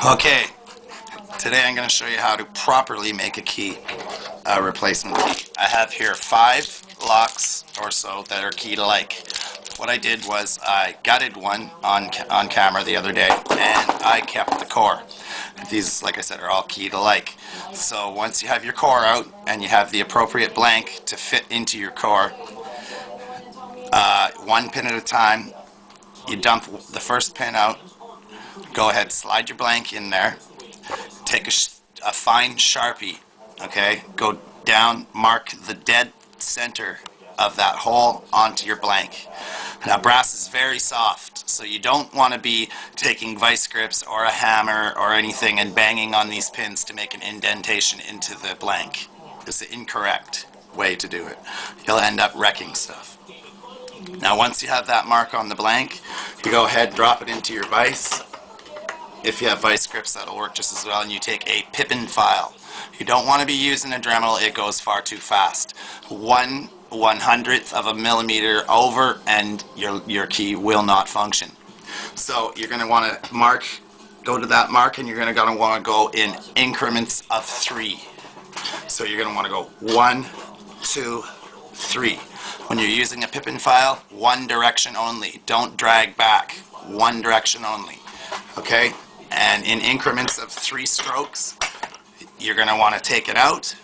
Okay, today I'm going to show you how to properly make a key, a replacement key. I have here 5 locks or so that are key-alike. What I did was I gutted one on camera the other day, and I kept the core. These, like I said, are all key-alike. So once you have your core out and you have the appropriate blank to fit into your core, one pin at a time, you dump the first pin out, go ahead, slide your blank in there, take a fine Sharpie, okay, go down, mark the dead center of that hole onto your blank. Now brass is very soft, so you don't want to be taking vice grips or a hammer or anything and banging on these pins to make an indentation into the blank. It's the incorrect way to do it. You'll end up wrecking stuff. Now once you have that mark on the blank, you go ahead, drop it into your vise. If you have vice grips, that'll work just as well, and you take a pippin file. You don't want to be using a Dremel, it goes far too fast. 1/100th of a millimeter over and your key will not function. So you're going to want to go to that mark, and you're going to want to go in increments of 3. So you're going to want to go 1, 2, 3. When you're using a pippin file, one direction only. Don't drag back. One direction only. Okay? And in increments of 3 strokes, you're going to want to take it out,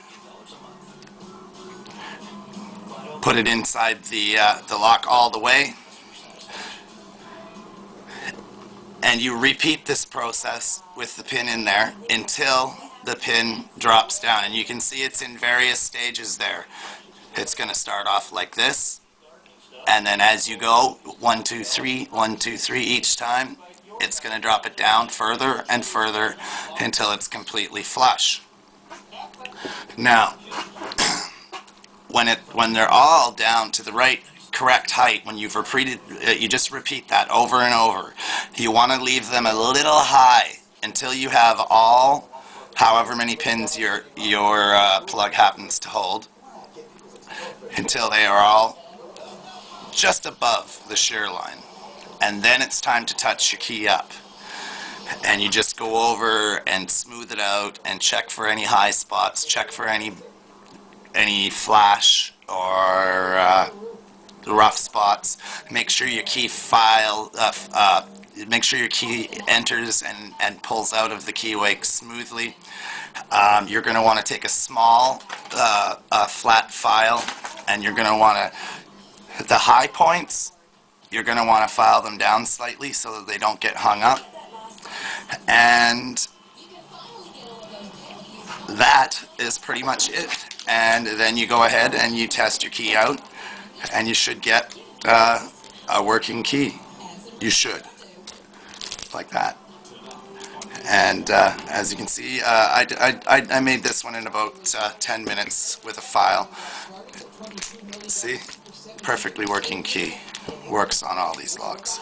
put it inside the lock all the way, and you repeat this process with the pin in there until the pin drops down. And you can see it's in various stages there. It's going to start off like this, and then as you go, 1, 2, 3, 1, 2, 3 each time, it's going to drop it down further and further until it's completely flush. Now, when they're all down to the right correct height, when you've repeated, you just repeat that over and over. You want to leave them a little high until you have all, however many pins your plug happens to hold, until they are all just above the shear line. And then it's time to touch your key up. And you just go over and smooth it out and check for any high spots, check for any flash or rough spots. Make sure your key make sure your key enters and pulls out of the key wake smoothly. You're going to want to take a small flat file, and you're going to want to, the high points, you're going to want to file them down slightly so that they don't get hung up. And that is pretty much it. And then you go ahead and you test your key out, and you should get a working key. You should. Like that. And as you can see, I made this one in about 10 minutes with a file. See? Perfectly working key. Works on all these locks.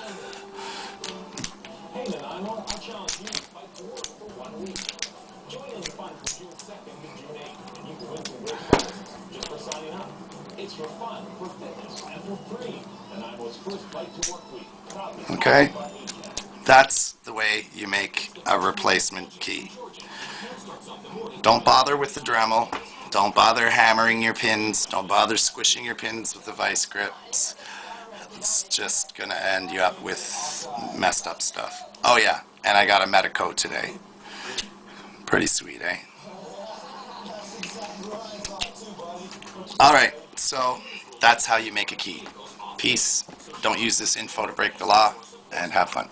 Okay? That's the way you make a replacement key. Don't bother with the Dremel. Don't bother hammering your pins. Don't bother squishing your pins with the vice grips. It's just going to end you up with messed up stuff. Oh yeah, and I got a Medico today. Pretty sweet, eh? Alright, so that's how you make a key. Peace. Don't use this info to break the law, and have fun.